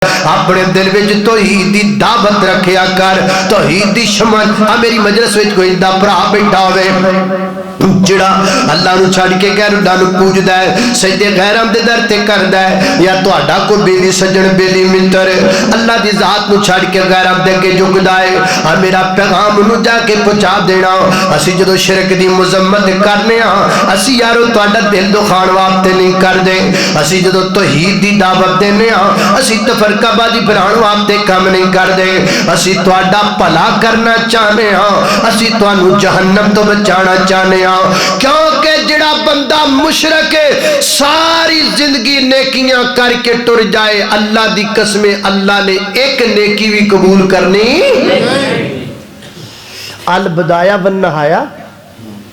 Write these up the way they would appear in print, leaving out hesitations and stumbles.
اپنے دل وچ توحید دی دعوت رکھیا کر، توحید دی شمع میری مجلس وچ کوئی دا بھرا بیٹھا ہوئے جڑا اللہ نو چھڑ کے غیر اللہ نو پوجدا ہے، سجدے غیراں دے در تے کردا ہے، یا تہاڈا کوئی بیلی سجن بیلی متر اللہ دی ذات نو چھڑ کے غیراں دے اگے جھکدا ہے، میرا پیغام نو جا کے پہنچا دینا۔ اسی جدوں شرک دی مذمت کرنے ہاں، اسی یارو تہاڈا دل دکھان واسطے نہیں کردے، اسی جدوں توحید دی دعوت دینے ہاں، اسی تفرقہ بازی پھیلاؤਣ واسطے کام نہیں کردے، اسی تہاڈا بھلا کرنا چاہنے ہاں، اسی تانوں جہنم تو بچانا چاہنے ہاں، کیونکہ جڑا بندہ مشرک ہے ساری زندگی نیکیاں کر کے ٹر جائے، اللہ دی قسم اللہ نے ایک نیکی بھی قبول کرنی۔ البدایہ والنہایہ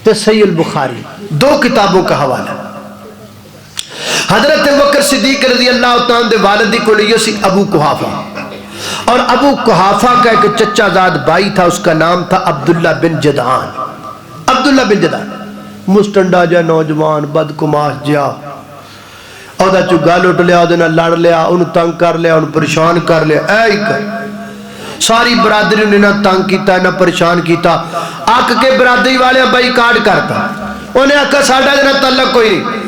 تے صحیح البخاری، دو کتابوں کا حوالہ۔ حضرت بکر صدیق رضی اللہ تعالیٰ دے والدی کو لیے سی ابو قحافہ، اور ابو قحافہ کا ایک چچا زاد بھائی تھا، اس کا نام تھا عبداللہ بن جدعان۔ عبداللہ بن جدعان مستنڈا جا نوجوان بدکماش جا، اور دا چو گل اٹھ لیا، دینا لڑ لیا، انہوں تنگ کر لیا، انہوں پریشان کر لیا، اے کر ساری برادری انہوں نے تنگ کیتا ہے، نہ پریشان کیتا، آکھ کے برادری والے بائی کارڈ کرتا، انہیں آکھا ساڑھا دینا تعلق کوئی نہیں،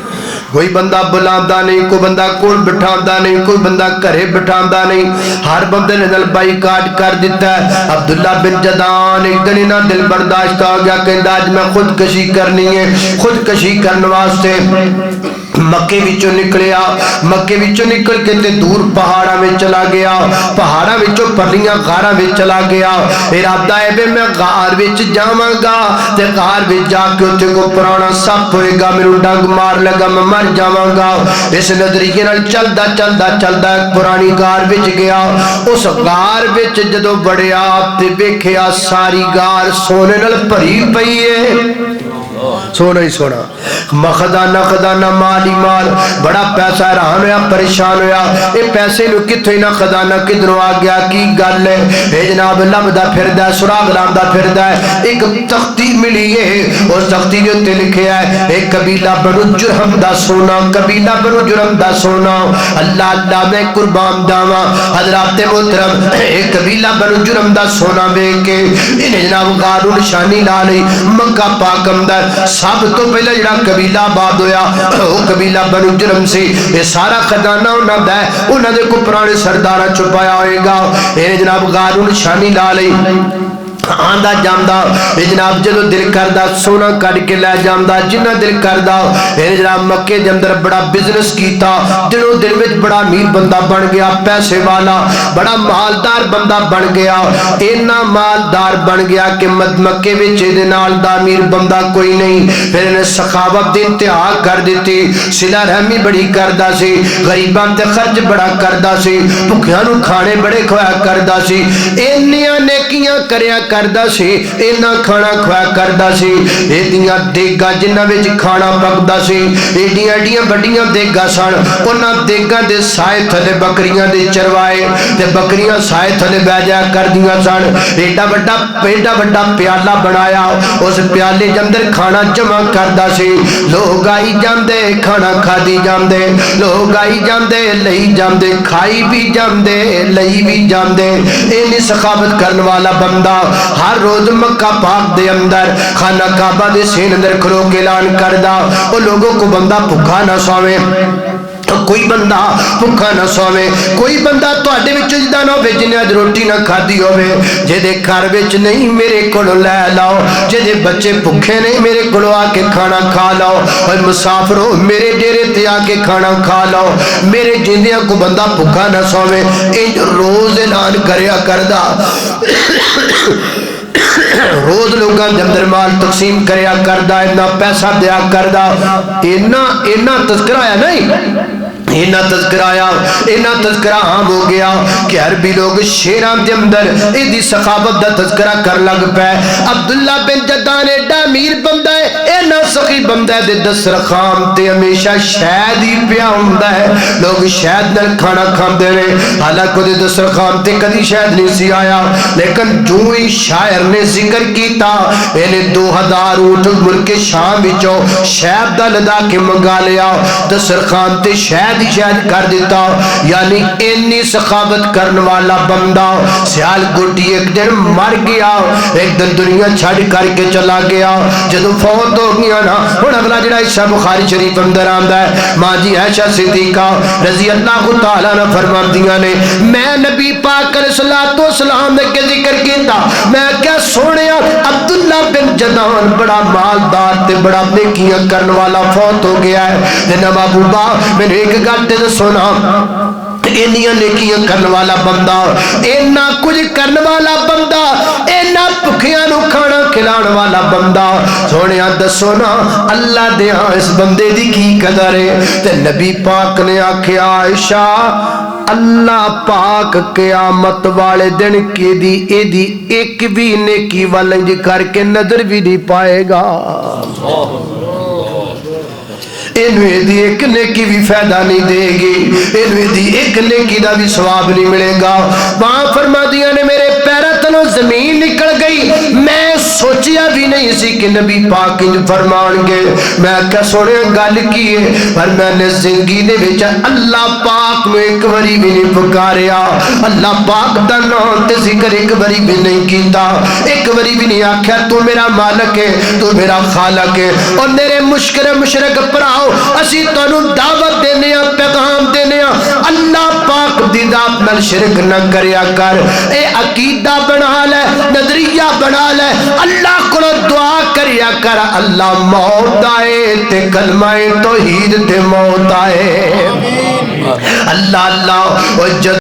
کوئی بندہ بلاندہ نہیں، کوئی بندہ کول بٹھاندہ نہیں، کوئی بندہ کرے بٹھاندہ نہیں، ہر بندے نے دل بائی کارڈ کر دیتا ہے۔ عبداللہ بن جدعان ایک دن انہاں دل برداشت آ گیا کہ آج میں خودکشی کرنی ہے، خودکشی کرنے واسطے مکے وچوں نکلیا، مکے وچوں نکل کے تے دور پہاڑا میں چلا گیا، پہاڑا وچوں پرلیاں غارہ میں چلا گیا، ارادہ ہے بے میں غار وچ جاواں گا تے غار وچ جا کے تے کو پرانا سپ ہوئے گا، میرے ڈنگ مار لگا میں مر جاواں گا۔ اس نظریے نال چلدا چلدا چلدا ایک پرانی غار وچ گیا، اس غار وچ جدوں بڑیا تے ویکھیا ساری غار سونے نال بھری پئی ہے، سونا ہی سونا، خزانہ خزانہ مال ہی مال، بڑا پیسہ حیران ہویا پریشان ہویا، اے پیسے نو کتھوں نہ خزانہ کدھروں آ گیا، کی گل ہے؟ اے جناب لبدا پھردا ہے، سراغ لاندا پھردا ہے، ایک تختی ملی ہے، اس تختی دے اوتے لکھیا ہے اے قبیلہ بنو جرہم دا سونا، قبیلہ بنو جرہم دا سونا، اللہ اللہ میں قربان جاواں حضرات محترم، اے قبیلہ بنو جرہم دا سونا ویکھ کے انہیں جناب غارو نشانی لا لئی، مکہ پاک اندر سب تو پہلے جڑا قبیلہ آباد ہویا وہ قبیلہ بنو جرہم سی، یہ سارا خزانہ انہاں دا ہے، انہاں دے کو پرانے سردارہ چھپایا ہوئے گا، یہ جناب غارو نشانی لا لئی، آندہ جامدہ اے جناب جدو دل کردہ سونا کڑ کے لے جامدہ، جنہ دل کردہ اے جناب مکے دے اندر بڑا بزنس کیتا، دنوں دل وچ بڑا امیر بندہ بن گیا، پیسے والا بڑا مالدار بندہ بن گیا، اینا مالدار بن گیا کہ مکے وچ دے نال دا امیر بندہ کوئی نہیں، پھر انہیں سخاوت دی انتہا کر دیتی، صلہ رحمی بڑی کردہ سی، غریبان تے خرچ بڑا کردہ سی، بھکیاں نو کھانے بڑے کھویا کردہ سی، اینیاں نیکیاں کریا کردہ سی، اینا کھانا کھویا کردہ سی، ایدیاں دیگا جنہ وچ کھانا پکدہ سی، ایڈیاں بڑیاں دیگا سن، انہاں دیگا دے سائے تھلے بکریاں دے چروائے تے بکریاں سائے تھلے بیجا کردیاں سن، ایڈا بڑا پیالہ بنایا، اس پیالے جندر کھانا جمع کردہ سی، لوگ آئی جاندے کھانا کھا دی جاندے، لوگ آئی جاندے لئی جاندے، کھائی بھی جاندے لئی بھی جاندے، اینی سخاوت کرن والا بندہ ہر روز مکہ پاک دے اندر خانہ کعبہ دے سین اندر کھلو کے اعلان کردہ، وہ لوگوں کو بندہ بھکا نہ سوے، کوئی بندہ بھکا نہ سوے، کوئی بندہ تواڈے وچ جدا نہ ہوے جنہیں اج روٹی نہ کھادی ہوے، جے دے گھر وچ نہیں میرے کولوں لے لاؤ، جے دے بچے بھکھے نہیں میرے کولوں آ کے کھانا کھا لاؤ، اور مسافرو میرے ڈیرے تے آ کے کھانا کھا لاؤ، میرے جندیاں کو بندہ بھکا نہ سوے، انج روز اعلان کریا کردہ، روز لوگاں جندر مال تقسیم کریا کردہ، اتنا پیسہ دیا کردہ، اینا تذکرہ آیا نہیں، اینا تذکرہ عام ہو گیا کہ عربی لوگ شیران دے اندر ایدی سخاوت دا تذکرہ کر لگ پہ۔ عبداللہ بن جدعان ایڈا امیر بندہ ہے، اینا سخی بندہ ہے، دے دسترخوان تے ہمیشہ شہد ہی پیا ہوندا ہے، لوگ شہد نال کھانا کھاندے نے، حالانکہ دے دسترخوان تے کدی شہد نہیں سی آیا، لیکن جو ہی شاعر نے ذکر کیتا انہیں 2000 اونٹ ملک شام وچوں شہد دا لدا کے منگا لیا، دسترخوان تے شہد دی شاید کر دیتا. یعنی اینی سخاوت کرن والا بندہ سیال گوٹی ایک دن مر گیا, ایک دن دنیا چھڑ کر کے چلا گیا. جدو فوت ہو گیا نا, ہن اگلا جڑا حصہ بخاری شریف اندر آندا ہے, ماں جی عائشہ صدیقہ رضی اللہ تعالیٰ عنہ فرماندیاں نے میں نبی پاک علیہ الصلوۃ والسلام نے کے ذکر کیتا, میں کیا سونیا عبداللہ بن جدعان بڑا مالدار تے بڑا نیکیاں کرن والا فوت ہو گیا ہے. تے نا محبوبہ میں ایک گل تے سنا, اینیاں نیکیاں کرن والا بندہ, اینا کچھ کرن والا بندہ, اینا بھکھیاں نو کھانا کھلان والا بندہ, سونیا دسو نا اللہ دے ہاں اس بندے دی کی قدر ہے. تے نبی پاک نے آکھیا عائشہ اللہ پاک قیامت والے دن کی دی اے دی ایک بھی نیکی والنج کر کے نظر بھی نہیں پائے گا. انویں دی ایک نیکی بھی فائدہ نہیں دے گی, انویں دی ایک نیکی دا بھی ثواب نہیں ملے گا. وہاں فرما دیا نے میرے پیرا تلوں زمین نکل گئی, میں سوچیا بھی نہیں سی کہ نبی پاک انج فرمان گے. میں کیا سونے گل کی ہے, پر میں نے زندگی دے وچ اللہ پاک میں ایک باری بھی نہیں پکاریا, اللہ پاک دا نام تے ذکر ایک باری بھی نہیں کیتا, ایک باری بھی نہیں آکھیا تو میرا مالک ہے, تو میرا خالق ہے. اور میرے مشرک پراؤ اسی تانوں دعوت دینے ہیں, پیغام دینے ہیں, اللہ پاک دی ذات نال شرک نہ کریا کر. اے عقیدہ بنا لے, نظریہ بنا لے, اللہ کو دعا کریا کر اللہ موت آئے تے کلمہ توحید تے موت آئے. اللہ اللہ